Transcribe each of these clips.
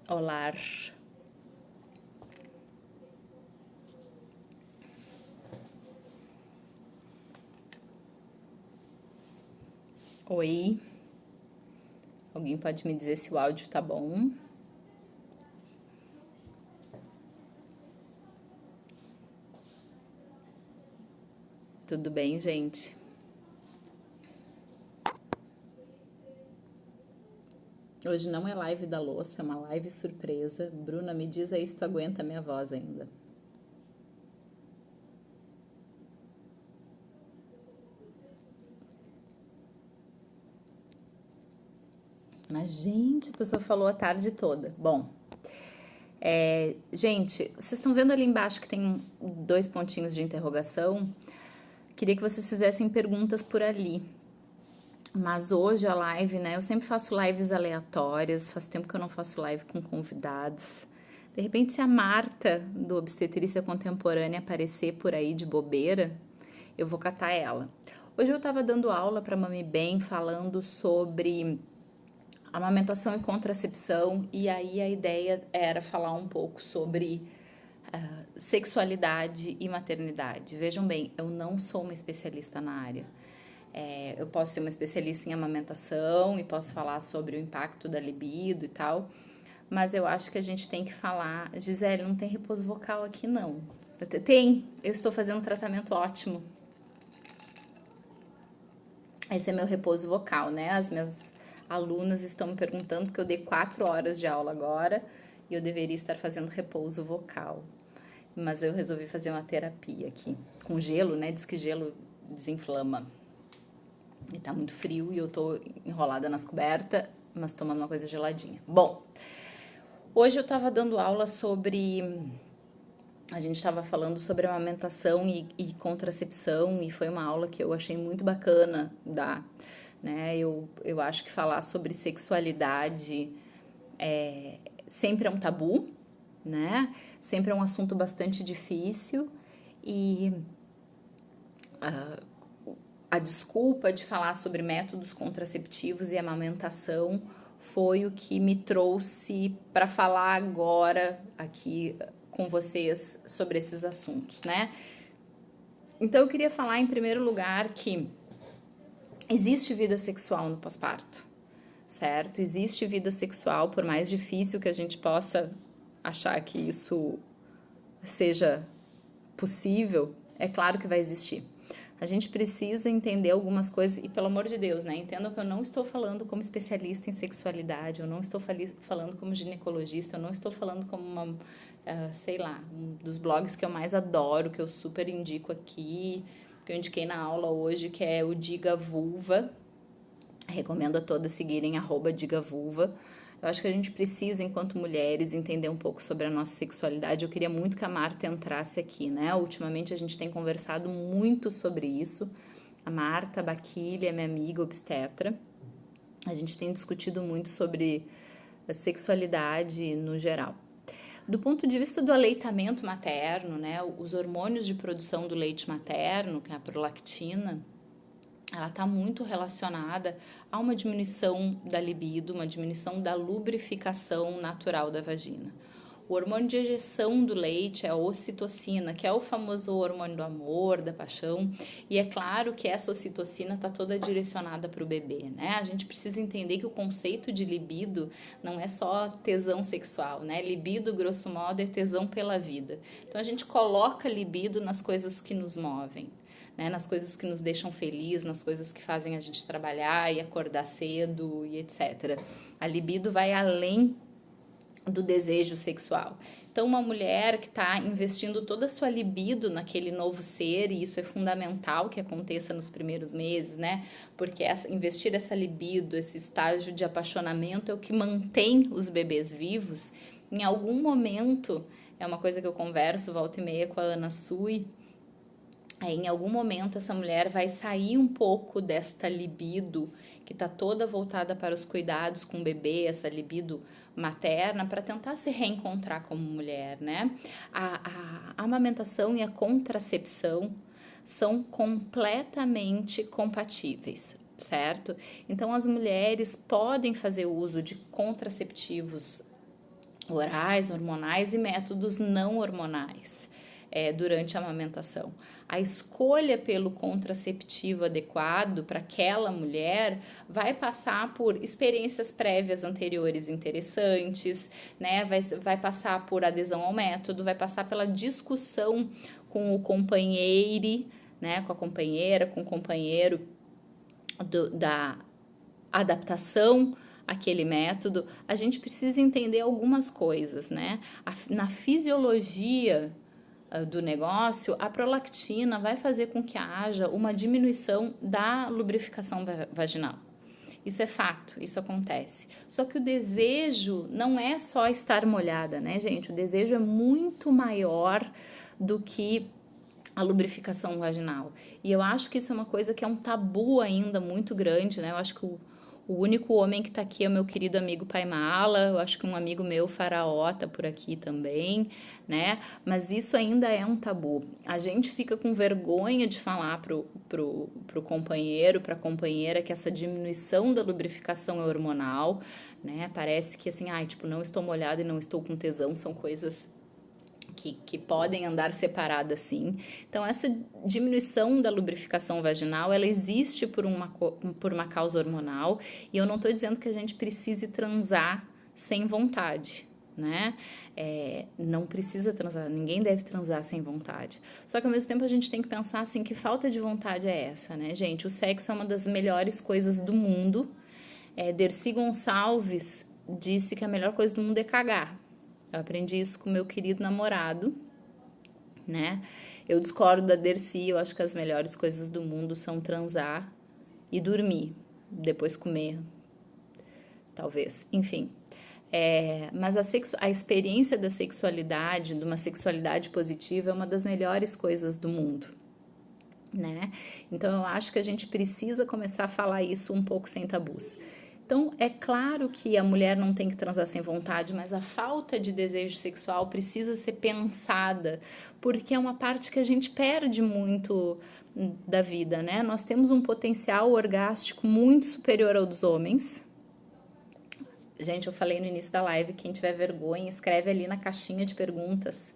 Olá. Oi. Alguém pode me dizer se o áudio tá bom? Tudo bem, gente? Hoje não é live da louça, é uma live surpresa. Bruna, me diz aí se tu aguenta a minha voz ainda. Mas, gente, a pessoa falou a tarde toda. Bom, gente, vocês estão vendo ali embaixo que tem 2 pontinhos de interrogação? Queria que vocês fizessem perguntas por ali. Mas hoje a live, né? Eu sempre faço lives aleatórias, faz tempo que eu não faço live com convidados. De repente, se a Marta, do Obstetrícia Contemporânea, aparecer por aí de bobeira, eu vou catar ela. Hoje eu tava dando aula pra Mami Bem, falando sobre amamentação e contracepção, e aí a ideia era falar um pouco sobre sexualidade e maternidade. Vejam bem, eu não sou uma especialista na área. Eu posso ser uma especialista em amamentação e posso falar sobre o impacto da libido e tal, mas eu acho que a gente tem que falar. Gisele, não tem repouso vocal aqui não. Tem, eu estou fazendo um tratamento ótimo. Esse é meu repouso vocal, né? As minhas alunas estão me perguntando porque eu dei 4 horas de aula agora e eu deveria estar fazendo repouso vocal. Mas eu resolvi fazer uma terapia aqui, com gelo, né? Diz que gelo desinflama. E tá muito frio e eu tô enrolada nas cobertas, mas tomando uma coisa geladinha. Bom, hoje eu tava dando aula sobre... A gente tava falando sobre amamentação e contracepção e foi uma aula que eu achei muito bacana dar, né? Eu acho que falar sobre sexualidade sempre é um tabu, né? Sempre é um assunto bastante difícil e... a desculpa de falar sobre métodos contraceptivos e amamentação foi o que me trouxe para falar agora aqui com vocês sobre esses assuntos, né? Então eu queria falar em primeiro lugar que existe vida sexual no pós-parto, certo? Existe vida sexual, por mais difícil que a gente possa achar que isso seja possível, é claro que vai existir. A gente precisa entender algumas coisas, e pelo amor de Deus, né? Entendam que eu não estou falando como especialista em sexualidade, eu não estou falando como ginecologista, eu não estou falando como uma, sei lá, um dos blogs que eu mais adoro, que eu super indico aqui, que eu indiquei na aula hoje, que é o Diga Vulva. Recomendo a todas seguirem @digavulva. Eu acho que a gente precisa, enquanto mulheres, entender um pouco sobre a nossa sexualidade. Eu queria muito que a Marta entrasse aqui, né? Ultimamente a gente tem conversado muito sobre isso. A Marta Baquilha é minha amiga obstetra. A gente tem discutido muito sobre a sexualidade no geral. Do ponto de vista do aleitamento materno, né? Os hormônios de produção do leite materno, que é a prolactina, ela está muito relacionada a uma diminuição da libido, uma diminuição da lubrificação natural da vagina. O hormônio de ejeção do leite é a ocitocina, que é o famoso hormônio do amor, da paixão, e é claro que essa ocitocina está toda direcionada para o bebê, né? A gente precisa entender que o conceito de libido não é só tesão sexual, né? Libido, grosso modo, é tesão pela vida. Então a gente coloca libido nas coisas que nos movem, né, nas coisas que nos deixam felizes, nas coisas que fazem a gente trabalhar e acordar cedo e etc. A libido vai além do desejo sexual. Então, uma mulher que está investindo toda a sua libido naquele novo ser, e isso é fundamental que aconteça nos primeiros meses, né? Porque investir essa libido, esse estágio de apaixonamento é o que mantém os bebês vivos. Em algum momento, é uma coisa que eu converso volta e meia com a Ana Sui, em algum momento essa mulher vai sair um pouco desta libido que está toda voltada para os cuidados com o bebê, essa libido materna, para tentar se reencontrar como mulher, né? A amamentação e a contracepção são completamente compatíveis, certo? Então as mulheres podem fazer uso de contraceptivos orais, hormonais e métodos não hormonais durante a amamentação. A escolha pelo contraceptivo adequado para aquela mulher vai passar por experiências prévias anteriores interessantes, né? Vai passar por adesão ao método, vai passar pela discussão com o companheiro, né? Com a companheira, com o companheiro da adaptação àquele método. A gente precisa entender algumas coisas, né? Na fisiologia do negócio, a prolactina vai fazer com que haja uma diminuição da lubrificação vaginal. Isso é fato, isso acontece. Só que o desejo não é só estar molhada, né, gente? O desejo é muito maior do que a lubrificação vaginal. E eu acho que isso é uma coisa que é um tabu ainda muito grande, né? Eu acho que o único homem que tá aqui é o meu querido amigo Pai Mala, eu acho que um amigo meu, Faraó, tá por aqui também, né? Mas isso ainda é um tabu. A gente fica com vergonha de falar pro companheiro, pra companheira, que essa diminuição da lubrificação é hormonal, né? Parece que assim, tipo, não estou molhada e não estou com tesão, são coisas que podem andar separadas sim. Então, essa diminuição da lubrificação vaginal, ela existe por uma causa hormonal, e eu não estou dizendo que a gente precise transar sem vontade, né? Não precisa transar, ninguém deve transar sem vontade. Só que ao mesmo tempo a gente tem que pensar assim, que falta de vontade é essa, né, gente? O sexo é uma das melhores coisas do mundo. Dercy Gonçalves disse que a melhor coisa do mundo é cagar. Eu aprendi isso com meu querido namorado, né? Eu discordo da Dercy, eu acho que as melhores coisas do mundo são transar e dormir, depois comer, talvez, enfim. Mas a experiência da sexualidade, de uma sexualidade positiva, é uma das melhores coisas do mundo, né? Então eu acho que a gente precisa começar a falar isso um pouco sem tabus. Então, é claro que a mulher não tem que transar sem vontade, mas a falta de desejo sexual precisa ser pensada, porque é uma parte que a gente perde muito da vida, né? Nós temos um potencial orgástico muito superior ao dos homens. Gente, eu falei no início da live, quem tiver vergonha, escreve ali na caixinha de perguntas,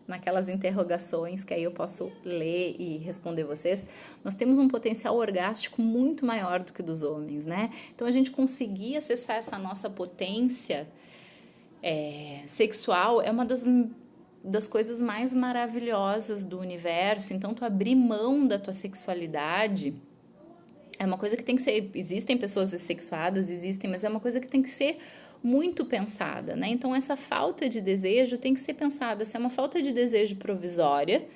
naquelas interrogações, que aí eu posso ler e responder vocês. Nós temos um potencial orgástico muito maior do que o dos homens, né? Então, a gente conseguir acessar essa nossa potência sexual é uma das coisas mais maravilhosas do universo. Então, tu abrir mão da tua sexualidade é uma coisa que tem que ser... Existem pessoas assexuadas, mas é uma coisa que tem que ser muito pensada, né? Então, essa falta de desejo tem que ser pensada se é uma falta de desejo provisória,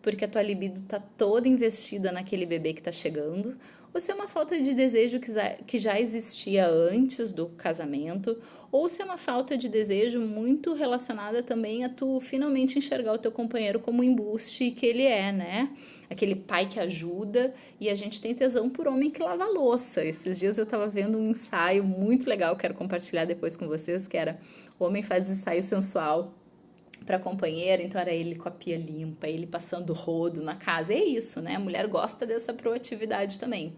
porque a tua libido tá toda investida naquele bebê que tá chegando, ou se é uma falta de desejo que já existia antes do casamento, ou se é uma falta de desejo muito relacionada também a tu finalmente enxergar o teu companheiro como o embuste que ele é, né? Aquele pai que ajuda, e a gente tem tesão por homem que lava a louça. Esses dias eu tava vendo um ensaio muito legal, quero compartilhar depois com vocês, que era o homem faz ensaio sensual para companheira, então era ele com a pia limpa, ele passando rodo na casa, é isso, né? A mulher gosta dessa proatividade também.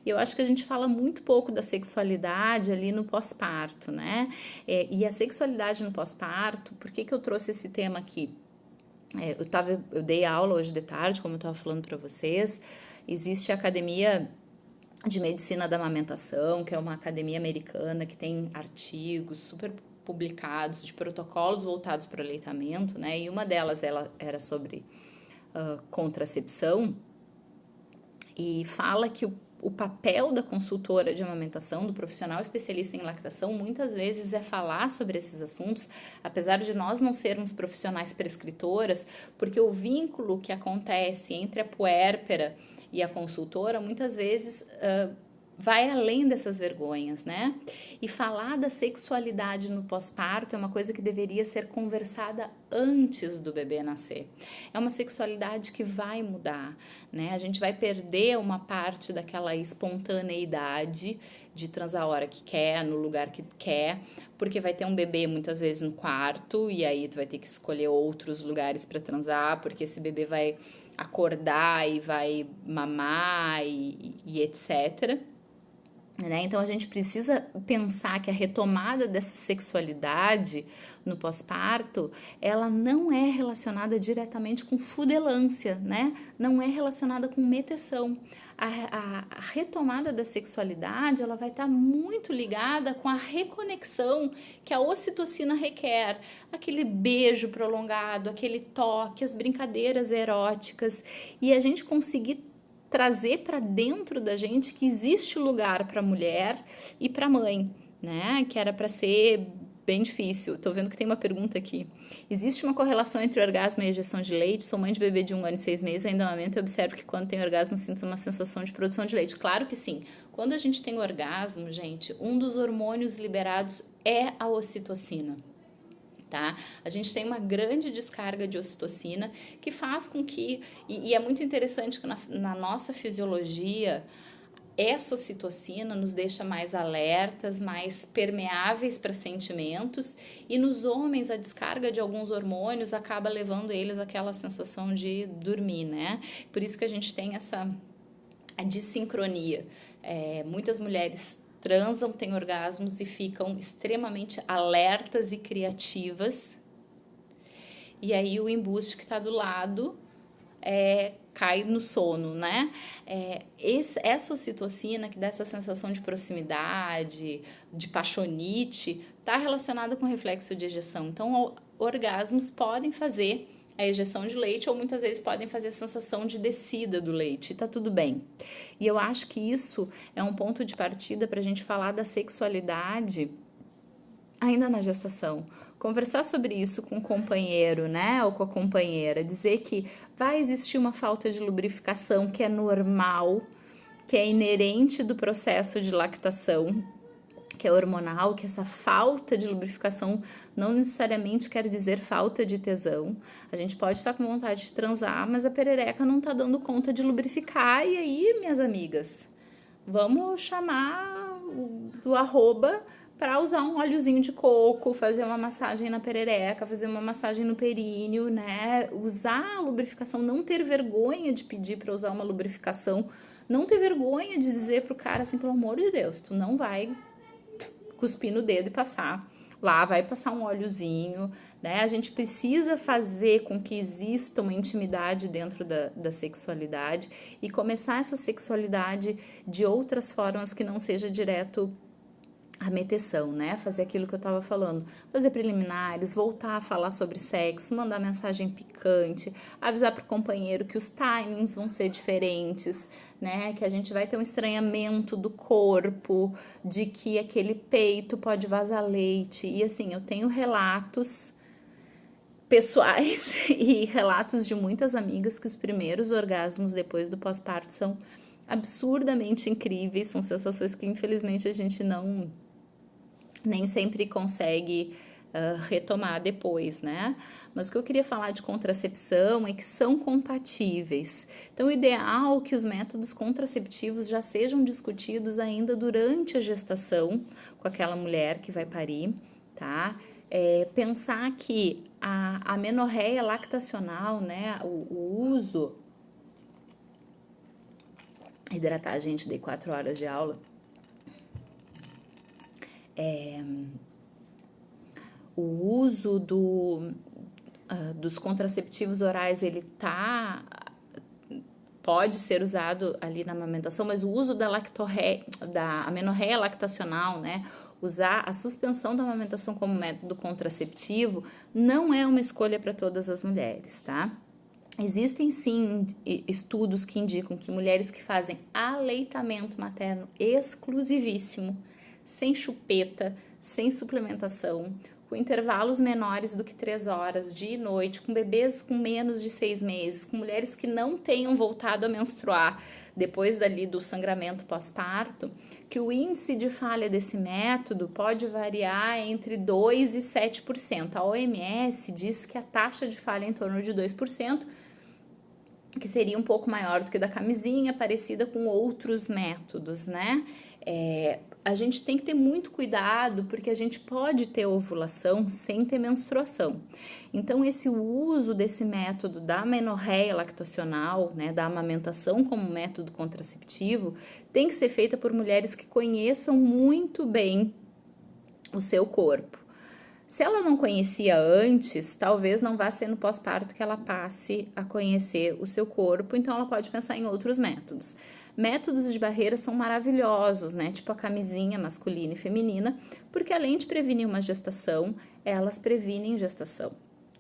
E eu acho que a gente fala muito pouco da sexualidade ali no pós-parto, né? E a sexualidade no pós-parto, por que eu trouxe esse tema aqui? Eu dei aula hoje de tarde, como eu estava falando para vocês, existe a Academia de Medicina da Amamentação, que é uma academia americana que tem artigos super publicados de protocolos voltados para o aleitamento, né? E uma delas era sobre contracepção, e fala que o papel da consultora de amamentação, do profissional especialista em lactação, muitas vezes é falar sobre esses assuntos, apesar de nós não sermos profissionais prescritoras, porque o vínculo que acontece entre a puérpera e a consultora, muitas vezes vai além dessas vergonhas, né? E falar da sexualidade no pós-parto é uma coisa que deveria ser conversada antes do bebê nascer. É uma sexualidade que vai mudar, né? A gente vai perder uma parte daquela espontaneidade de transar a hora que quer, no lugar que quer, porque vai ter um bebê muitas vezes no quarto, e aí tu vai ter que escolher outros lugares para transar, porque esse bebê vai acordar e vai mamar e etc. né? Então a gente precisa pensar que a retomada dessa sexualidade no pós-parto, ela não é relacionada diretamente com fudelância, né? Não é relacionada com meteção. A retomada da sexualidade, ela vai estar muito ligada com a reconexão que a ocitocina requer, aquele beijo prolongado, aquele toque, as brincadeiras eróticas, e a gente conseguir trazer para dentro da gente que existe lugar para mulher e para mãe, né? Que era para ser bem difícil. Tô vendo que tem uma pergunta aqui. Existe uma correlação entre o orgasmo e a ejeção de leite? Sou mãe de bebê de 1 ano e 6 meses, ainda amamento e observo que quando tenho orgasmo sinto uma sensação de produção de leite. Claro que sim. Quando a gente tem orgasmo, gente, um dos hormônios liberados é a ocitocina. Tá? A gente tem uma grande descarga de ocitocina que faz com que, e é muito interessante que na nossa fisiologia, essa ocitocina nos deixa mais alertas, mais permeáveis para sentimentos, e nos homens a descarga de alguns hormônios acaba levando eles àquela sensação de dormir, né? Por isso que a gente tem essa dissincronia. Muitas mulheres transam, têm orgasmos e ficam extremamente alertas e criativas. E aí o embuste que está do lado cai no sono, né? Essa ocitocina que dá essa sensação de proximidade, de paixonite, está relacionada com reflexo de ejeção. Então, orgasmos podem fazer a ejeção de leite ou muitas vezes podem fazer a sensação de descida do leite, e tá tudo bem. E eu acho que isso é um ponto de partida para a gente falar da sexualidade ainda na gestação. Conversar sobre isso com o companheiro, né, ou com a companheira, dizer que vai existir uma falta de lubrificação que é normal, que é inerente do processo de lactação, que é hormonal, que essa falta de lubrificação não necessariamente quer dizer falta de tesão. A gente pode estar com vontade de transar, mas a perereca não está dando conta de lubrificar. E aí, minhas amigas, vamos chamar do arroba para usar um óleozinho de coco, fazer uma massagem na perereca, fazer uma massagem no períneo, né? Usar a lubrificação, não ter vergonha de pedir para usar uma lubrificação, não ter vergonha de dizer pro cara assim, pelo amor de Deus, tu não vai cuspir no dedo e passar. Lá vai passar um óleozinho, né? A gente precisa fazer com que exista uma intimidade dentro da sexualidade e começar essa sexualidade de outras formas que não seja direto a meteção, né? Fazer aquilo que eu tava falando, fazer preliminares, voltar a falar sobre sexo, mandar mensagem picante, avisar pro companheiro que os timings vão ser diferentes, né? Que a gente vai ter um estranhamento do corpo, de que aquele peito pode vazar leite. E assim, eu tenho relatos pessoais e relatos de muitas amigas que os primeiros orgasmos depois do pós-parto são absurdamente incríveis, são sensações que infelizmente a gente nem sempre consegue retomar depois, né? Mas o que eu queria falar de contracepção é que são compatíveis. Então, o ideal é que os métodos contraceptivos já sejam discutidos ainda durante a gestação com aquela mulher que vai parir, tá? Pensar que a amenorreia lactacional, né? O uso... Hidratar, gente, dei 4 horas de aula. O uso dos contraceptivos orais, ele pode ser usado ali na amamentação, mas o uso da amenorreia lactacional, né, usar a suspensão da amamentação como método contraceptivo não é uma escolha para todas as mulheres, tá? Existem sim estudos que indicam que mulheres que fazem aleitamento materno exclusivíssimo, sem chupeta, sem suplementação, com intervalos menores do que 3 horas, dia e noite, com bebês com menos de 6 meses, com mulheres que não tenham voltado a menstruar depois dali do sangramento pós-parto, que o índice de falha desse método pode variar entre 2% e 7%. A OMS diz que a taxa de falha é em torno de 2%, que seria um pouco maior do que da camisinha, parecida com outros métodos, né? a gente tem que ter muito cuidado, porque a gente pode ter ovulação sem ter menstruação. Então, esse uso desse método da amenorreia lactacional, né, da amamentação como método contraceptivo, tem que ser feita por mulheres que conheçam muito bem o seu corpo. Se ela não conhecia antes, talvez não vá ser no pós-parto que ela passe a conhecer o seu corpo, então ela pode pensar em outros métodos. Métodos de barreira são maravilhosos, né? Tipo a camisinha masculina e feminina, porque além de prevenir uma gestação, elas previnem gestação.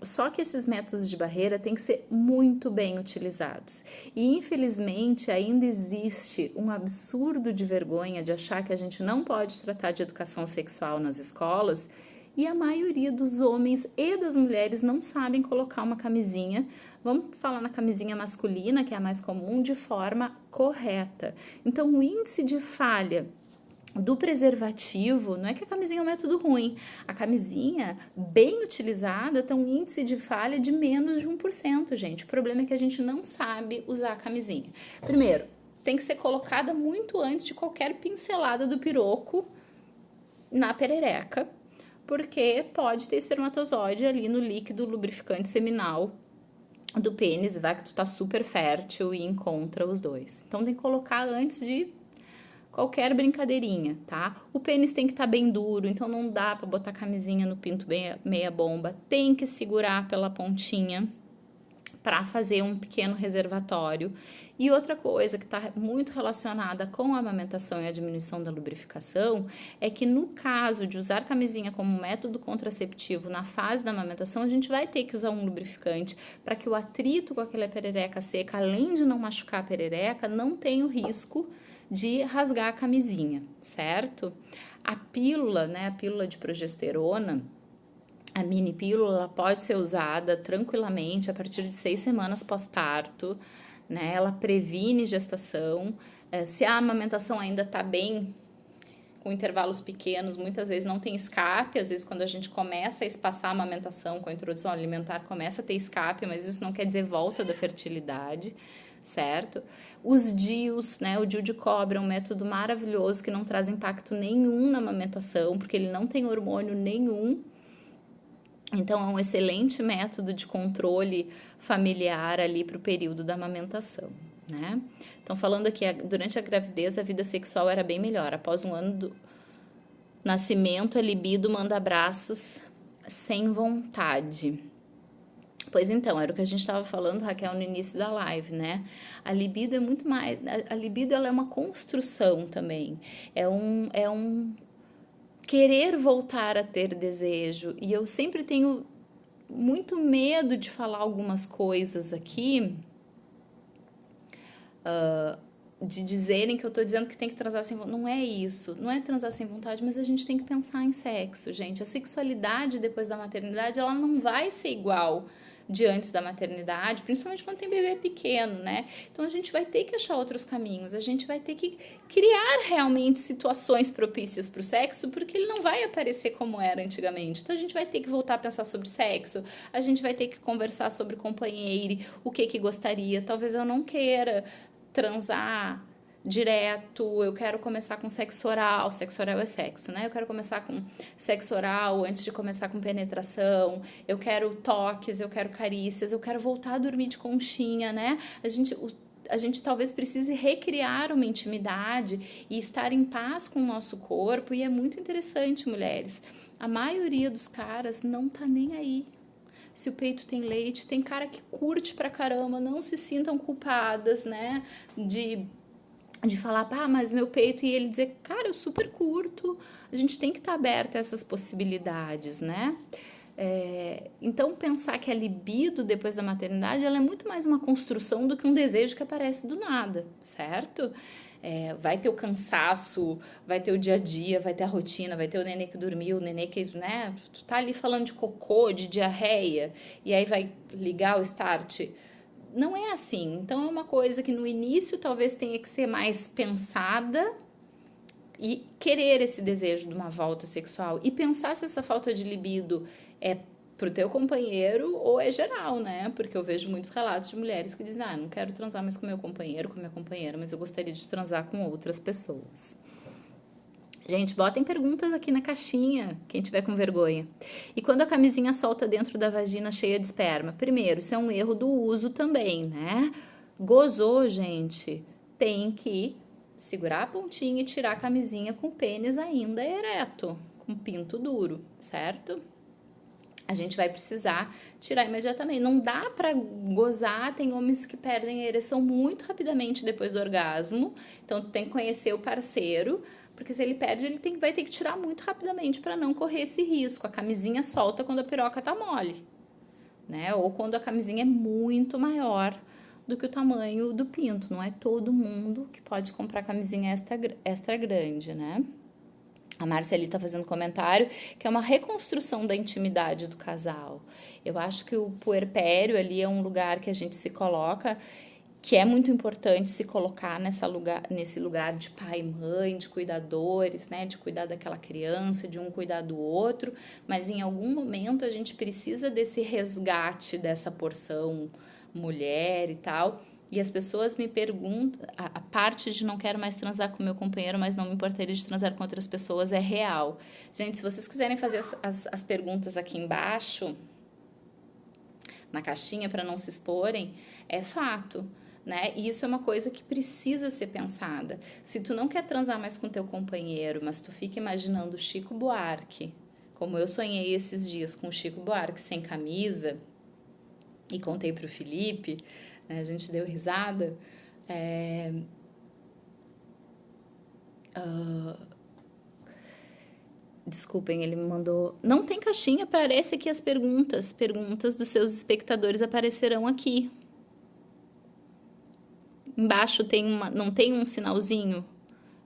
Só que esses métodos de barreira têm que ser muito bem utilizados. E infelizmente ainda existe um absurdo de vergonha de achar que a gente não pode tratar de educação sexual nas escolas, e a maioria dos homens e das mulheres não sabem colocar uma camisinha, vamos falar na camisinha masculina, que é a mais comum, de forma correta. Então, o índice de falha do preservativo, não é que a camisinha é um método ruim, a camisinha bem utilizada tem um índice de falha de menos de 1%, gente. O problema é que a gente não sabe usar a camisinha. Primeiro, tem que ser colocada muito antes de qualquer pincelada do piroco na perereca, porque pode ter espermatozoide ali no líquido lubrificante seminal do pênis, vai que tu tá super fértil e encontra os dois. Então tem que colocar antes de qualquer brincadeirinha, tá? O pênis tem que estar bem duro, então não dá pra botar camisinha no pinto bem meia bomba, tem que segurar pela pontinha para fazer um pequeno reservatório. E outra coisa que está muito relacionada com a amamentação e a diminuição da lubrificação é que no caso de usar camisinha como método contraceptivo na fase da amamentação, a gente vai ter que usar um lubrificante para que o atrito com aquela perereca seca, além de não machucar a perereca, não tenha o risco de rasgar a camisinha, certo? A pílula, né, a pílula de progesterona, a mini pílula pode ser usada tranquilamente a partir de 6 semanas pós-parto, né? Ela previne gestação. Se a amamentação ainda está bem, com intervalos pequenos, muitas vezes não tem escape. Às vezes, quando a gente começa a espaçar a amamentação com a introdução alimentar, começa a ter escape, mas isso não quer dizer volta da fertilidade, certo? Os DIUs, né? O DIU de cobre é um método maravilhoso que não traz impacto nenhum na amamentação, porque ele não tem hormônio nenhum. Então, é um excelente método de controle familiar ali para o período da amamentação, né? Então, falando aqui, durante a gravidez, a vida sexual era bem melhor. Após um ano do nascimento, a libido manda abraços sem vontade. Pois então, era o que a gente estava falando, Raquel, no início da live, né? A libido é muito mais... A libido, ela é uma construção também. É um querer voltar a ter desejo, e eu sempre tenho muito medo de falar algumas coisas aqui, de dizerem que eu tô dizendo que tem que transar sem vontade. Não é isso, não é transar sem vontade, mas a gente tem que pensar em sexo, gente. A sexualidade depois da maternidade, ela não vai ser igual de antes da maternidade, principalmente quando tem bebê pequeno, né? Então a gente vai ter que achar outros caminhos, a gente vai ter que criar realmente situações propícias para o sexo, porque ele não vai aparecer como era antigamente. Então a gente vai ter que voltar a pensar sobre sexo, a gente vai ter que conversar sobre companheiro, o que gostaria. Talvez eu não queira transar direto, eu quero começar com sexo oral é sexo, né? Eu quero começar com sexo oral antes de começar com penetração, eu quero toques, eu quero carícias, eu quero voltar a dormir de conchinha, né? A gente talvez precise recriar uma intimidade e estar em paz com o nosso corpo, e é muito interessante, mulheres. A maioria dos caras não tá nem aí se o peito tem leite, tem cara que curte pra caramba, não se sintam culpadas, né? De falar, pá, mas meu peito, e ele dizer, cara, eu super curto. A gente tem que estar aberta a essas possibilidades, né? Então, pensar que a libido depois da maternidade, ela é muito mais uma construção do que um desejo que aparece do nada, certo? Vai ter o cansaço, vai ter o dia a dia, vai ter a rotina, vai ter o nenê que dormiu, o nenê que, né? Tu tá ali falando de cocô, de diarreia, e aí vai ligar o start. Não é assim. Então, é uma coisa que no início talvez tenha que ser mais pensada e querer esse desejo de uma volta sexual. E pensar se essa falta de libido é pro teu companheiro ou é geral, né? Porque eu vejo muitos relatos de mulheres que dizem, não quero transar mais com meu companheiro, com minha companheira, mas eu gostaria de transar com outras pessoas. Gente, botem perguntas aqui na caixinha, quem tiver com vergonha. E quando a camisinha solta dentro da vagina cheia de esperma? Primeiro, isso é um erro do uso também, né? Gozou, gente, tem que segurar a pontinha e tirar a camisinha com o pênis ainda ereto, com pinto duro, certo? A gente vai precisar tirar imediatamente. Não dá pra gozar, tem homens que perdem a ereção muito rapidamente depois do orgasmo, então tu tem que conhecer o parceiro, porque se ele perde, vai ter que tirar muito rapidamente para não correr esse risco. A camisinha solta quando a piroca tá mole, né? Ou quando a camisinha é muito maior do que o tamanho do pinto. Não é todo mundo que pode comprar camisinha extra grande, né? A Márcia ali tá fazendo comentário que é uma reconstrução da intimidade do casal. Eu acho que o puerpério ali é um lugar que a gente se coloca, que é muito importante se colocar nesse lugar de pai e mãe, de cuidadores, né? De cuidar daquela criança, de um cuidar do outro, mas em algum momento a gente precisa desse resgate dessa porção mulher e tal. E as pessoas me perguntam, a parte de não quero mais transar com meu companheiro, mas não me importaria de transar com outras pessoas é real. Gente, se vocês quiserem fazer as perguntas aqui embaixo, na caixinha, para não se exporem, é fato, né? E isso é uma coisa que precisa ser pensada. Se tu não quer transar mais com teu companheiro, mas tu fica imaginando Chico Buarque, como eu sonhei esses dias com Chico Buarque sem camisa, e contei pro Felipe, né, a gente deu risada, desculpem, ele me mandou. Não tem caixinha, aparece aqui as perguntas. Perguntas dos seus espectadores aparecerão aqui. Embaixo não tem um sinalzinho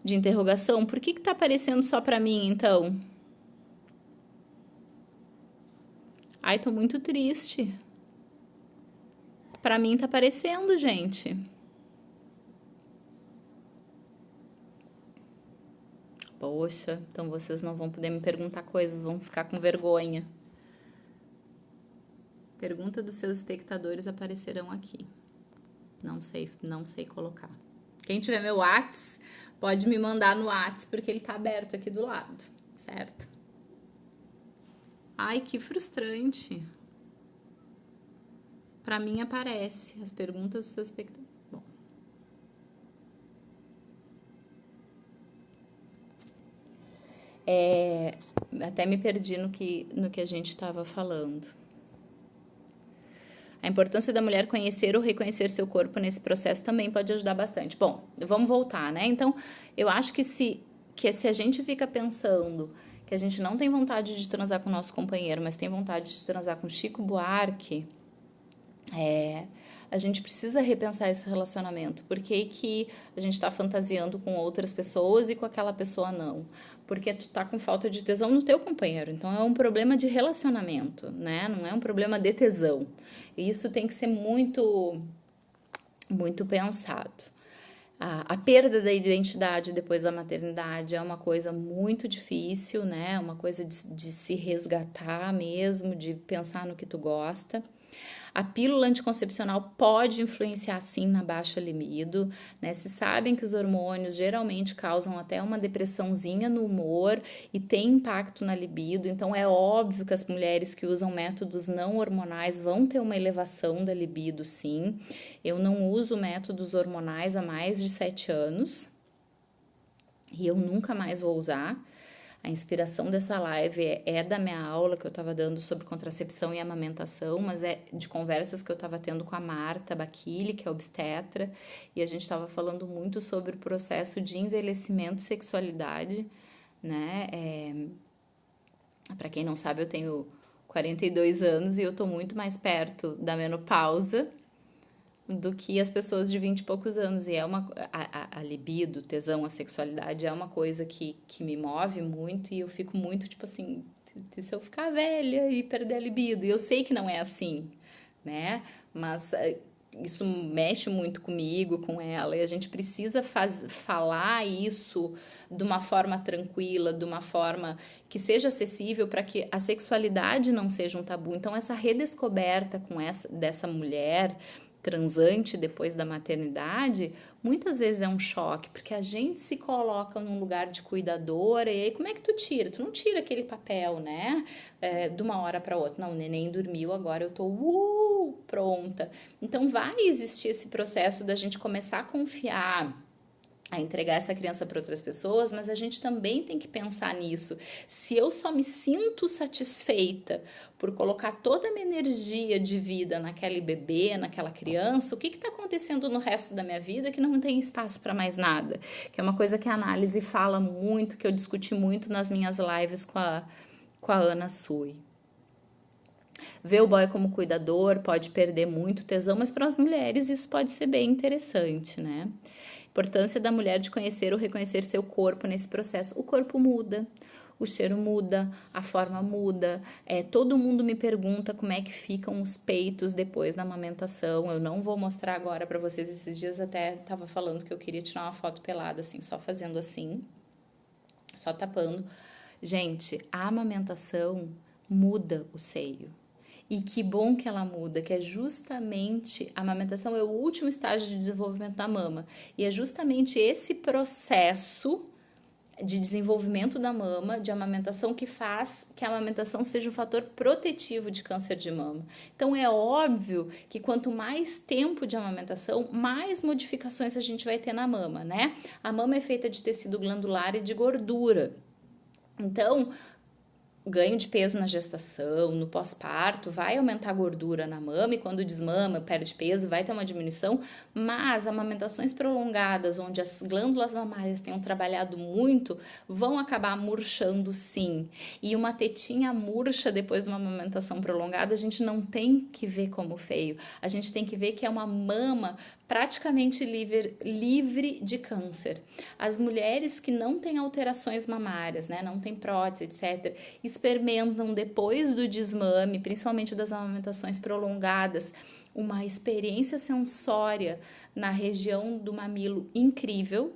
de interrogação? Por que tá aparecendo só pra mim, então? Ai, tô muito triste. Pra mim tá aparecendo, gente. Poxa, então vocês não vão poder me perguntar coisas, vão ficar com vergonha. Pergunta dos seus espectadores aparecerão aqui. Não sei colocar. Quem tiver meu Whats, pode me mandar no Whats, porque ele tá aberto aqui do lado, certo? Ai, que frustrante. Pra mim aparece as perguntas dos seus espectadores. Bom. Até me perdi no que a gente estava falando. A importância da mulher conhecer ou reconhecer seu corpo nesse processo também pode ajudar bastante. Bom, vamos voltar, né? Então, eu acho que se a gente fica pensando que a gente não tem vontade de transar com o nosso companheiro, mas tem vontade de transar com Chico Buarque, a gente precisa repensar esse relacionamento. Por que a gente tá fantasiando com outras pessoas e com aquela pessoa não? Porque tu tá com falta de tesão no teu companheiro. Então é um problema de relacionamento, né? Não é um problema de tesão. E isso tem que ser muito, muito pensado. A perda da identidade depois da maternidade é uma coisa muito difícil, né? É uma coisa de se resgatar mesmo, de pensar no que tu gosta. A pílula anticoncepcional pode influenciar sim na baixa libido, né? Se sabem que os hormônios geralmente causam até uma depressãozinha no humor e tem impacto na libido, então é óbvio que as mulheres que usam métodos não hormonais vão ter uma elevação da libido, sim. Eu não uso métodos hormonais há mais de 7 anos e eu nunca mais vou usar. A inspiração dessa live é da minha aula que eu estava dando sobre contracepção e amamentação, mas é de conversas que eu estava tendo com a Marta Baquili, que é obstetra, e a gente estava falando muito sobre o processo de envelhecimento e sexualidade, né? Para quem não sabe, eu tenho 42 anos e eu tô muito mais perto da menopausa do que as pessoas de 20 e poucos anos. E a libido, tesão, a sexualidade é uma coisa que me move muito e eu fico muito, tipo assim, se eu ficar velha e perder a libido. E eu sei que não é assim, né? Mas isso mexe muito comigo, com ela, e a gente precisa falar isso de uma forma tranquila, de uma forma que seja acessível para que a sexualidade não seja um tabu. Então, essa redescoberta dessa mulher, transante depois da maternidade, muitas vezes é um choque, porque a gente se coloca num lugar de cuidadora, e aí como é que tu tira? Tu não tira aquele papel, né? De uma hora para outra. Não, o neném dormiu, agora eu tô pronta. Então vai existir esse processo da gente começar a confiar, a entregar essa criança para outras pessoas, mas a gente também tem que pensar nisso. Se eu só me sinto satisfeita por colocar toda a minha energia de vida naquele bebê, naquela criança, o que está acontecendo no resto da minha vida que não tem espaço para mais nada? Que é uma coisa que a análise fala muito, que eu discuti muito nas minhas lives com a Ana Sui. Ver o boy como cuidador pode perder muito tesão, mas para as mulheres isso pode ser bem interessante, né? Importância da mulher de conhecer ou reconhecer seu corpo nesse processo. O corpo muda, o cheiro muda, a forma muda. Todo mundo me pergunta como é que ficam os peitos depois da amamentação. Eu não vou mostrar agora para vocês. Esses dias até tava falando que eu queria tirar uma foto pelada, assim, só fazendo assim, só tapando. Gente, a amamentação muda o seio. E que bom que ela muda, que é justamente, a amamentação é o último estágio de desenvolvimento da mama. E é justamente esse processo de desenvolvimento da mama, de amamentação, que faz que a amamentação seja um fator protetivo de câncer de mama. Então é óbvio que quanto mais tempo de amamentação, mais modificações a gente vai ter na mama, né? A mama é feita de tecido glandular e de gordura. Então, ganho de peso na gestação, no pós-parto, vai aumentar a gordura na mama, e quando desmama, perde peso, vai ter uma diminuição, mas amamentações prolongadas, onde as glândulas mamárias tenham trabalhado muito, vão acabar murchando sim. E uma tetinha murcha depois de uma amamentação prolongada, a gente não tem que ver como feio, a gente tem que ver que é uma mama praticamente livre de câncer. As mulheres que não têm alterações mamárias, né, não têm prótese, etc., experimentam depois do desmame, principalmente das amamentações prolongadas, uma experiência sensória na região do mamilo incrível.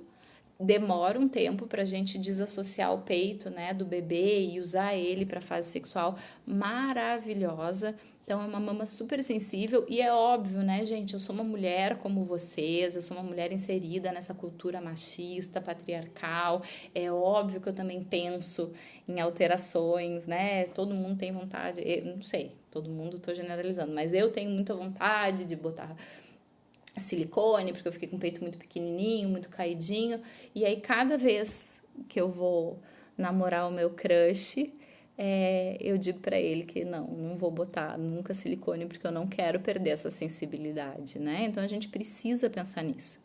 Demora um tempo para a gente desassociar o peito, né, do bebê e usar ele para a fase sexual, maravilhosa. Então, é uma mama super sensível e é óbvio, né, gente? Eu sou uma mulher como vocês, eu sou uma mulher inserida nessa cultura machista, patriarcal. É óbvio que eu também penso em alterações, né? Todo mundo tem vontade, eu não sei, todo mundo, tô generalizando, mas eu tenho muita vontade de botar silicone, porque eu fiquei com o peito muito pequenininho, muito caidinho. E aí, cada vez que eu vou namorar o meu crush, eu digo pra ele que não vou botar nunca silicone, porque eu não quero perder essa sensibilidade, né? Então a gente precisa pensar nisso.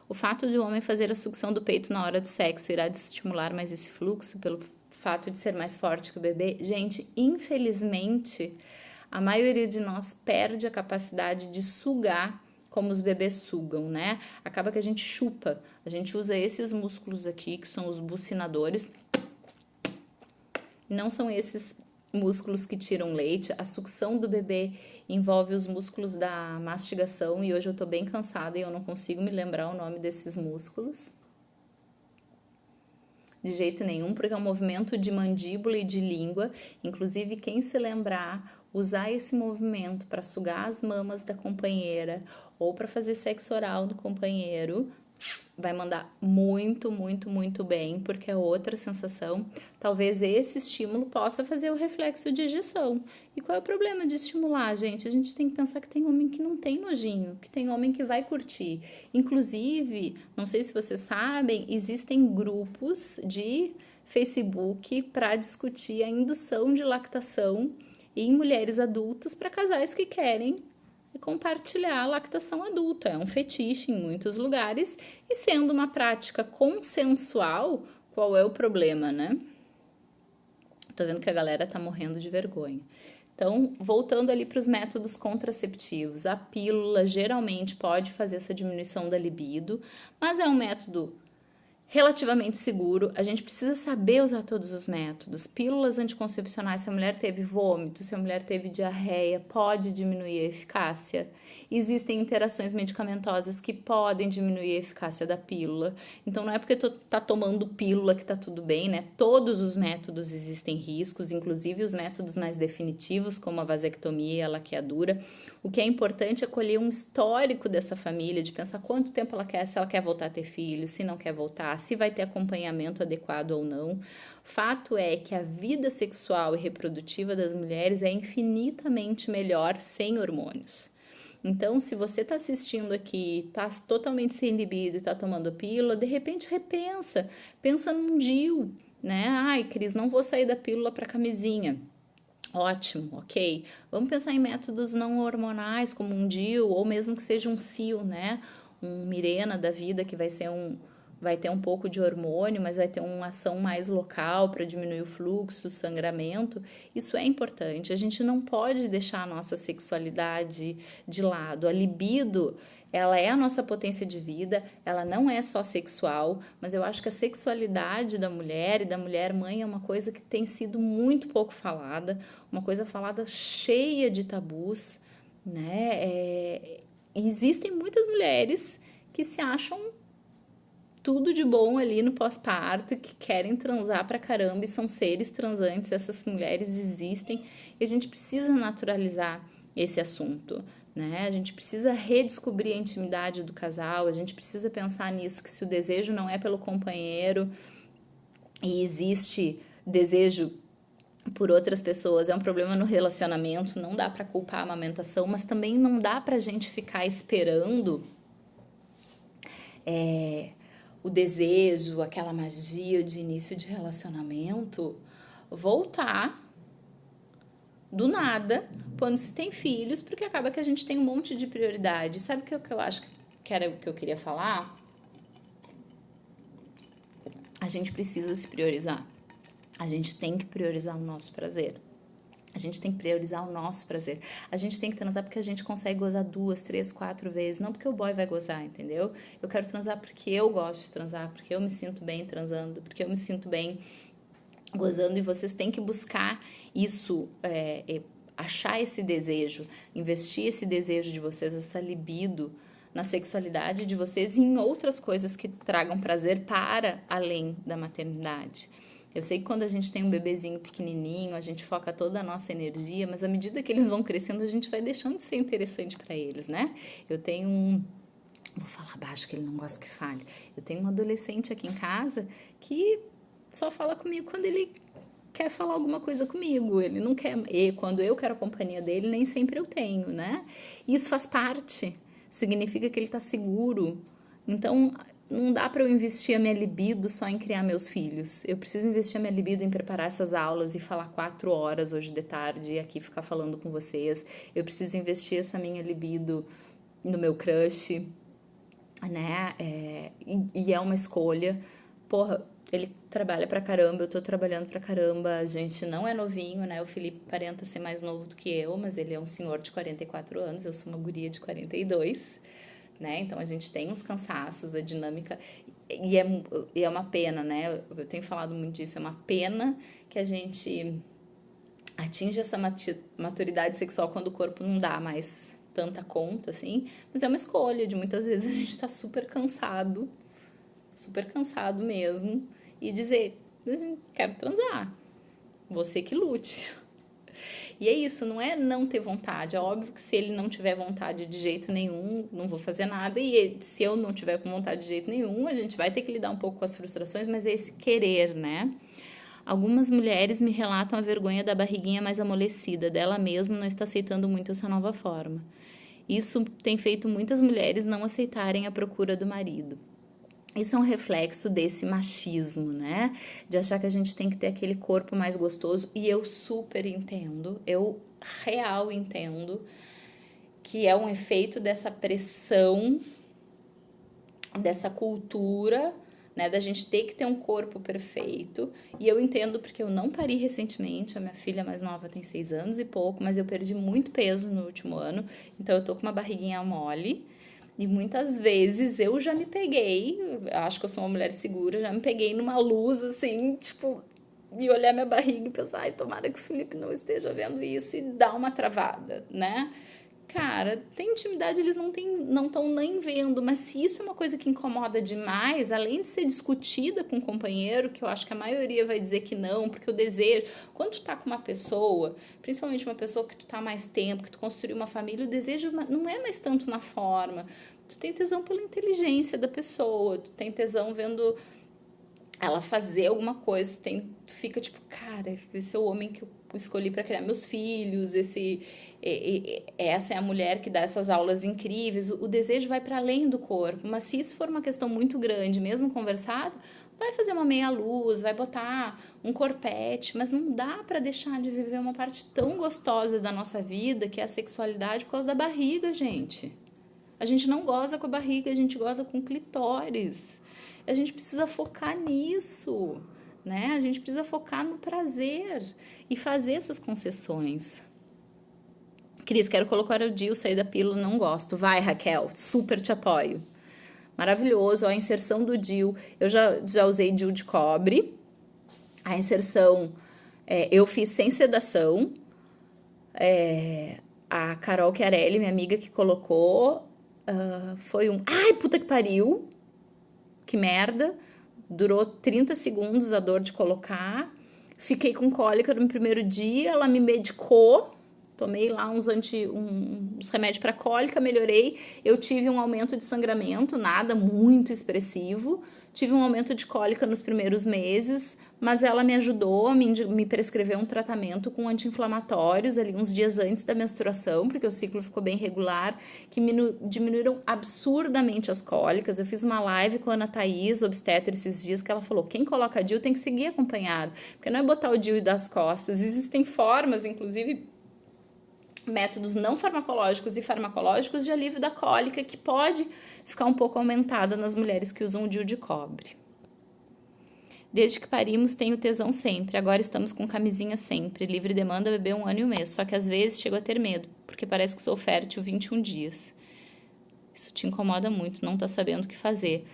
O fato de o homem fazer a sucção do peito na hora do sexo irá estimular mais esse fluxo pelo fato de ser mais forte que o bebê? Gente, infelizmente, a maioria de nós perde a capacidade de sugar como os bebês sugam, né? Acaba que a gente chupa, a gente usa esses músculos aqui, que são os bucinadores. Não são esses músculos que tiram leite. A sucção do bebê envolve os músculos da mastigação, e hoje eu tô bem cansada e eu não consigo me lembrar o nome desses músculos de jeito nenhum, porque é um movimento de mandíbula e de língua. Inclusive, quem se lembrar, usar esse movimento para sugar as mamas da companheira ou para fazer sexo oral no companheiro, vai mandar muito, muito, muito bem, porque é outra sensação. Talvez esse estímulo possa fazer o reflexo de ejeção. E qual é o problema de estimular, gente? A gente tem que pensar que tem homem que não tem nojinho, que tem homem que vai curtir. Inclusive, não sei se vocês sabem, existem grupos de Facebook para discutir a indução de lactação em mulheres adultas para casais que querem compartilhar a lactação adulta. É um fetiche em muitos lugares, e sendo uma prática consensual, qual é o problema, né? Tô vendo que a galera tá morrendo de vergonha. Então, voltando ali para os métodos contraceptivos, a pílula geralmente pode fazer essa diminuição da libido, mas é um método relativamente seguro. A gente precisa saber usar todos os métodos. Pílulas anticoncepcionais, se a mulher teve vômito, se a mulher teve diarreia, pode diminuir a eficácia. Existem interações medicamentosas que podem diminuir a eficácia da pílula. Então não é porque tu tá tomando pílula que tá tudo bem, né? Todos os métodos existem riscos, inclusive os métodos mais definitivos, como a vasectomia e a laqueadura. O que é importante é colher um histórico dessa família, de pensar quanto tempo ela quer, se ela quer voltar a ter filhos, se não quer voltar, se vai ter acompanhamento adequado ou não. Fato é que a vida sexual e reprodutiva das mulheres é infinitamente melhor sem hormônios. Então, se você está assistindo aqui, está totalmente sem libido e está tomando pílula, de repente pensa num DIU, né? Ai, Cris, não vou sair da pílula para camisinha. Ótimo, ok. Vamos pensar em métodos não hormonais, como um DIU, ou mesmo que seja um CIO, né? Um Mirena da vida, que vai ter um pouco de hormônio, mas vai ter uma ação mais local para diminuir o fluxo, o sangramento. Isso é importante. A gente não pode deixar a nossa sexualidade de lado. A libido, ela é a nossa potência de vida, ela não é só sexual, mas eu acho que a sexualidade da mulher e da mulher mãe é uma coisa que tem sido muito pouco falada, uma coisa falada cheia de tabus, né? Existem muitas mulheres que se acham tudo de bom ali no pós-parto, que querem transar pra caramba e são seres transantes, essas mulheres existem e a gente precisa naturalizar esse assunto, né? A gente precisa redescobrir a intimidade do casal, a gente precisa pensar nisso, que se o desejo não é pelo companheiro e existe desejo por outras pessoas, é um problema no relacionamento, não dá pra culpar a amamentação, mas também não dá pra gente ficar esperando o desejo, aquela magia de início de relacionamento voltar do nada quando se tem filhos, porque acaba que a gente tem um monte de prioridade. Sabe o que eu acho que era o que eu queria falar? A gente precisa se priorizar. A gente tem que priorizar o nosso prazer. A gente tem que priorizar o nosso prazer. A gente tem que transar porque a gente consegue gozar 2, 3, 4 vezes. Não porque o boy vai gozar, entendeu? Eu quero transar porque eu gosto de transar, porque eu me sinto bem transando, porque eu me sinto bem gozando. E vocês têm que buscar isso, achar esse desejo, investir esse desejo de vocês, essa libido na sexualidade de vocês e em outras coisas que tragam prazer para além da maternidade. Eu sei que quando a gente tem um bebezinho pequenininho, a gente foca toda a nossa energia, mas à medida que eles vão crescendo, a gente vai deixando de ser interessante para eles, né? Eu tenho vou falar baixo que ele não gosta que fale. Eu tenho um adolescente aqui em casa que só fala comigo quando ele quer falar alguma coisa comigo, ele não quer, e quando eu quero a companhia dele, nem sempre eu tenho, né? E isso faz parte, significa que ele tá seguro. Então, não dá para eu investir a minha libido só em criar meus filhos. Eu preciso investir a minha libido em preparar essas aulas e falar 4 horas hoje de tarde e aqui ficar falando com vocês. Eu preciso investir essa minha libido no meu crush, né? E é uma escolha. Porra, ele trabalha pra caramba, eu tô trabalhando pra caramba, a gente não é novinho, né? O Felipe aparenta ser mais novo do que eu, mas ele é um senhor de 44 anos, eu sou uma guria de 42, né? Então a gente tem uns cansaços, a dinâmica, e é uma pena, né? Eu tenho falado muito disso, é uma pena que a gente atinge essa maturidade sexual quando o corpo não dá mais tanta conta, assim, mas é uma escolha, de muitas vezes a gente tá super cansado mesmo, e dizer, quero transar, você que lute. E é isso, não é não ter vontade, é óbvio que se ele não tiver vontade de jeito nenhum, não vou fazer nada, e se eu não tiver com vontade de jeito nenhum, a gente vai ter que lidar um pouco com as frustrações, mas é esse querer, né? Algumas mulheres me relatam a vergonha da barriguinha mais amolecida, dela mesma não está aceitando muito essa nova forma. Isso tem feito muitas mulheres não aceitarem a procura do marido. Isso é um reflexo desse machismo, né? De achar que a gente tem que ter aquele corpo mais gostoso. E eu super entendo, eu real entendo que é um efeito dessa pressão, dessa cultura, né? Da gente ter que ter um corpo perfeito. E eu entendo porque eu não pari recentemente. A minha filha mais nova tem 6 anos e pouco, mas eu perdi muito peso no último ano. Então eu tô com uma barriguinha mole. E muitas vezes eu já me peguei, acho que eu sou uma mulher segura, já me peguei numa luz assim, tipo, e olhar minha barriga e pensar, ai, tomara que o Felipe não esteja vendo isso, e dar uma travada, né? Cara, tem intimidade, eles não estão nem vendo, mas se isso é uma coisa que incomoda demais, além de ser discutida com o companheiro, que eu acho que a maioria vai dizer que não, porque o desejo, quando tu tá com uma pessoa, principalmente uma pessoa que tu tá há mais tempo, que tu construiu uma família, o desejo não é mais tanto na forma, tu tem tesão pela inteligência da pessoa, tu tem tesão vendo ela fazer alguma coisa, tu fica tipo, cara, esse é o homem que eu escolhi para criar meus filhos, essa é a mulher que dá essas aulas incríveis. O desejo vai para além do corpo, mas se isso for uma questão muito grande, mesmo conversado, vai fazer uma meia luz, vai botar um corpete, mas não dá para deixar de viver uma parte tão gostosa da nossa vida, que é a sexualidade, por causa da barriga, gente. A gente não goza com a barriga, a gente goza com o clitóris. A gente precisa focar nisso, né? A gente precisa focar no prazer e fazer essas concessões. Cris, quero colocar o DIU, sair da pílula, não gosto. Vai, Raquel, super te apoio. Maravilhoso, ó, a inserção do DIU. Eu já usei DIU de cobre. A inserção eu fiz sem sedação. A Carol Chiarelli, minha amiga que colocou, foi ai, puta que pariu. Que merda, durou 30 segundos a dor de colocar, fiquei com cólica no primeiro dia, ela me medicou, tomei lá uns remédios para cólica, melhorei, eu tive um aumento de sangramento, nada muito expressivo, tive um aumento de cólica nos primeiros meses, mas ela me ajudou, me prescreveu um tratamento com anti-inflamatórios ali uns dias antes da menstruação, porque o ciclo ficou bem regular, que diminuíram absurdamente as cólicas. Eu fiz uma live com a Ana Thaís, obstetra, esses dias, que ela falou, quem coloca DIU tem que seguir acompanhado, porque não é botar o DIU e dar as costas, existem formas, inclusive métodos não farmacológicos e farmacológicos de alívio da cólica, que pode ficar um pouco aumentada nas mulheres que usam o DIU de cobre. Desde que parimos, tenho tesão sempre. Agora estamos com camisinha sempre. Livre demanda, bebê 1 ano e 1 mês. Só que às vezes chego a ter medo, porque parece que sou fértil 21 dias. Isso te incomoda muito, não tá sabendo o que fazer.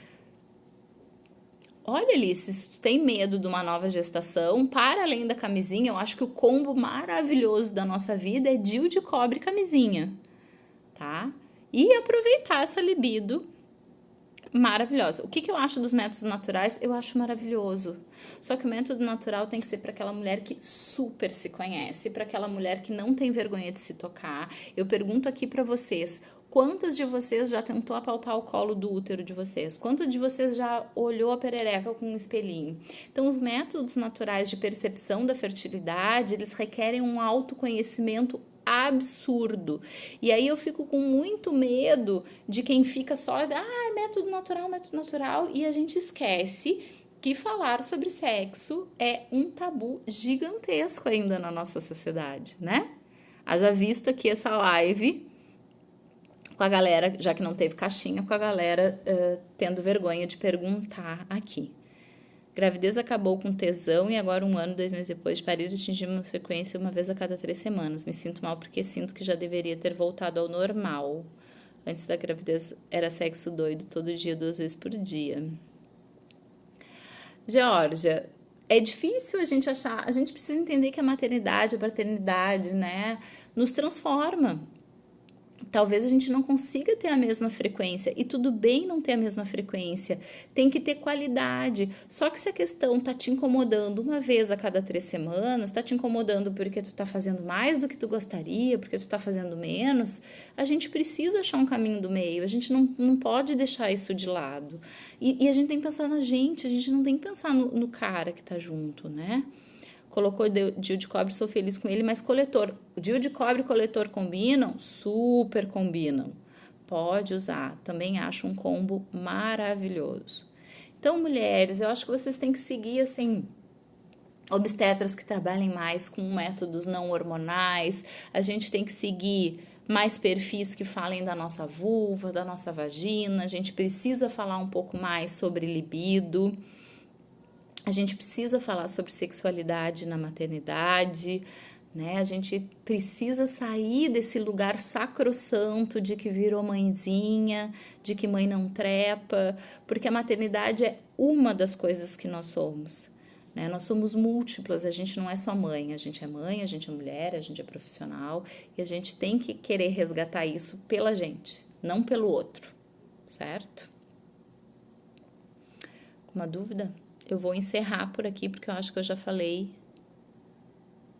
Olha, Alice, se tu tem medo de uma nova gestação, para além da camisinha, eu acho que o combo maravilhoso da nossa vida é DIU de cobre e camisinha, tá? E aproveitar essa libido maravilhosa. O que eu acho dos métodos naturais? Eu acho maravilhoso. Só que o método natural tem que ser para aquela mulher que super se conhece, para aquela mulher que não tem vergonha de se tocar. Eu pergunto aqui para vocês, quantas de vocês já tentou apalpar o colo do útero de vocês? Quantas de vocês já olhou a perereca com um espelhinho? Então, os métodos naturais de percepção da fertilidade, eles requerem um autoconhecimento absurdo. E aí eu fico com muito medo de quem fica só, método natural, e a gente esquece que falar sobre sexo é um tabu gigantesco ainda na nossa sociedade, né? Haja visto aqui essa live com a galera, já que não teve caixinha, com a galera tendo vergonha de perguntar aqui. Gravidez acabou com tesão e agora 1 ano, 2 meses depois de parir, atingimos uma frequência uma vez a cada 3 semanas. Me sinto mal porque sinto que já deveria ter voltado ao normal. Antes da gravidez era sexo doido, todo dia, 2 vezes por dia. Geórgia, é difícil a gente achar, a gente precisa entender que a maternidade, a paternidade, né, nos transforma. Talvez a gente não consiga ter a mesma frequência, e tudo bem não ter a mesma frequência, tem que ter qualidade. Só que se a questão tá te incomodando uma vez a cada 3 semanas, tá te incomodando porque tu tá fazendo mais do que tu gostaria, porque tu tá fazendo menos, a gente precisa achar um caminho do meio, a gente não pode deixar isso de lado. E a gente tem que pensar na gente, a gente não tem que pensar no cara que tá junto, né? Colocou DIU de cobre, sou feliz com ele, mas coletor. O DIU de cobre e coletor combinam? Super combinam. Pode usar. Também acho um combo maravilhoso. Então, mulheres, eu acho que vocês têm que seguir, assim, obstetras que trabalhem mais com métodos não hormonais. A gente tem que seguir mais perfis que falem da nossa vulva, da nossa vagina. A gente precisa falar um pouco mais sobre libido. A gente precisa falar sobre sexualidade na maternidade, né? A gente precisa sair desse lugar sacrossanto de que virou mãezinha, de que mãe não trepa, porque a maternidade é uma das coisas que nós somos, né? Nós somos múltiplas, a gente não é só mãe, a gente é mulher, a gente é profissional, e a gente tem que querer resgatar isso pela gente, não pelo outro, certo? Com uma dúvida? Eu vou encerrar por aqui, porque eu acho que eu já falei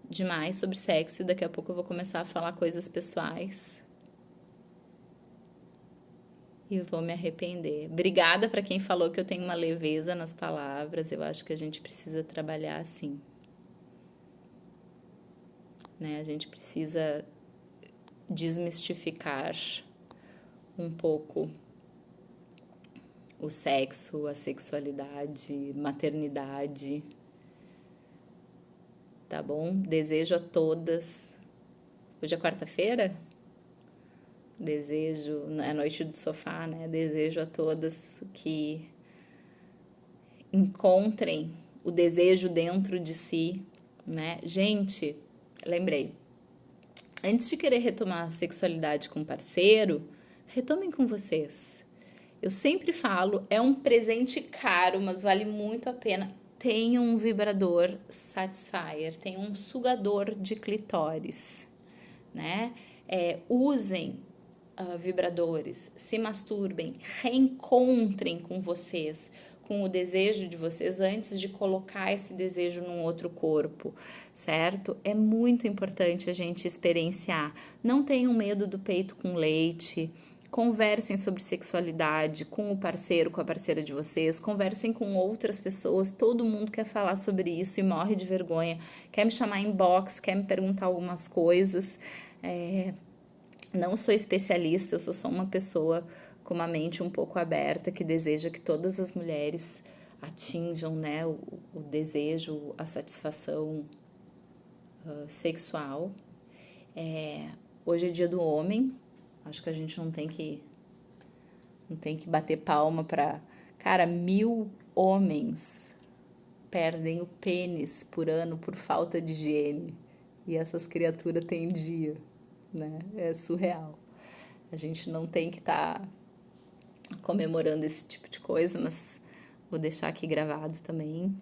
demais sobre sexo e daqui a pouco eu vou começar a falar coisas pessoais e eu vou me arrepender. Obrigada para quem falou que eu tenho uma leveza nas palavras. Eu acho que a gente precisa trabalhar assim, né? A gente precisa desmistificar um pouco o sexo, a sexualidade, maternidade. Tá bom? Desejo a todas. Hoje é quarta-feira? Desejo, é noite do sofá, né? Desejo a todas que encontrem o desejo dentro de si, né? Gente, lembrei. Antes de querer retomar a sexualidade com parceiro, retomem com vocês. Eu sempre falo, é um presente caro, mas vale muito a pena. Tenha um vibrador Satisfyer, tenha um sugador de clitóris, né? Usem vibradores, se masturbem, reencontrem com vocês, com o desejo de vocês antes de colocar esse desejo num outro corpo, certo? É muito importante a gente experienciar. Não tenham medo do peito com leite. Conversem sobre sexualidade com o parceiro, com a parceira de vocês, conversem com outras pessoas, todo mundo quer falar sobre isso e morre de vergonha, quer me chamar em box, quer me perguntar algumas coisas. Não sou especialista, eu sou só uma pessoa com uma mente um pouco aberta que deseja que todas as mulheres atinjam, né, o desejo, a satisfação sexual. Hoje é dia do homem, acho que a gente não tem que bater palma pra... Cara, 1.000 homens perdem o pênis por ano por falta de higiene. E essas criaturas têm dia, né? É surreal. A gente não tem que estar comemorando esse tipo de coisa, mas vou deixar aqui gravado também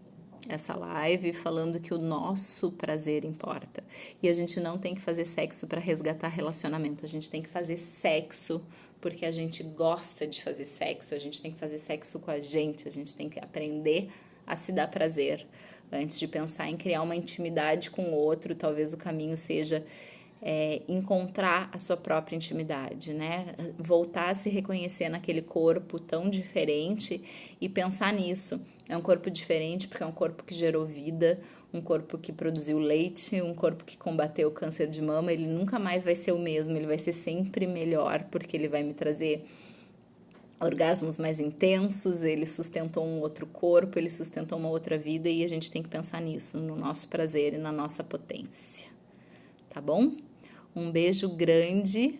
essa live falando que o nosso prazer importa. E a gente não tem que fazer sexo para resgatar relacionamento, a gente tem que fazer sexo porque a gente gosta de fazer sexo, a gente tem que fazer sexo com a gente tem que aprender a se dar prazer. Antes de pensar em criar uma intimidade com o outro, talvez o caminho seja encontrar a sua própria intimidade, né? Voltar a se reconhecer naquele corpo tão diferente e pensar nisso. É um corpo diferente porque é um corpo que gerou vida, um corpo que produziu leite, um corpo que combateu o câncer de mama. Ele nunca mais vai ser o mesmo, ele vai ser sempre melhor porque ele vai me trazer orgasmos mais intensos, ele sustentou um outro corpo, ele sustentou uma outra vida e a gente tem que pensar nisso, no nosso prazer e na nossa potência. Tá bom? Um beijo grande.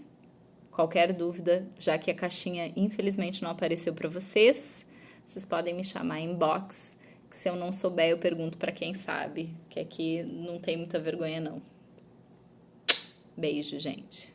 Qualquer dúvida, já que a caixinha infelizmente não apareceu para vocês, vocês podem me chamar em inbox, que se eu não souber eu pergunto para quem sabe, que aqui não tem muita vergonha não. Beijo, gente.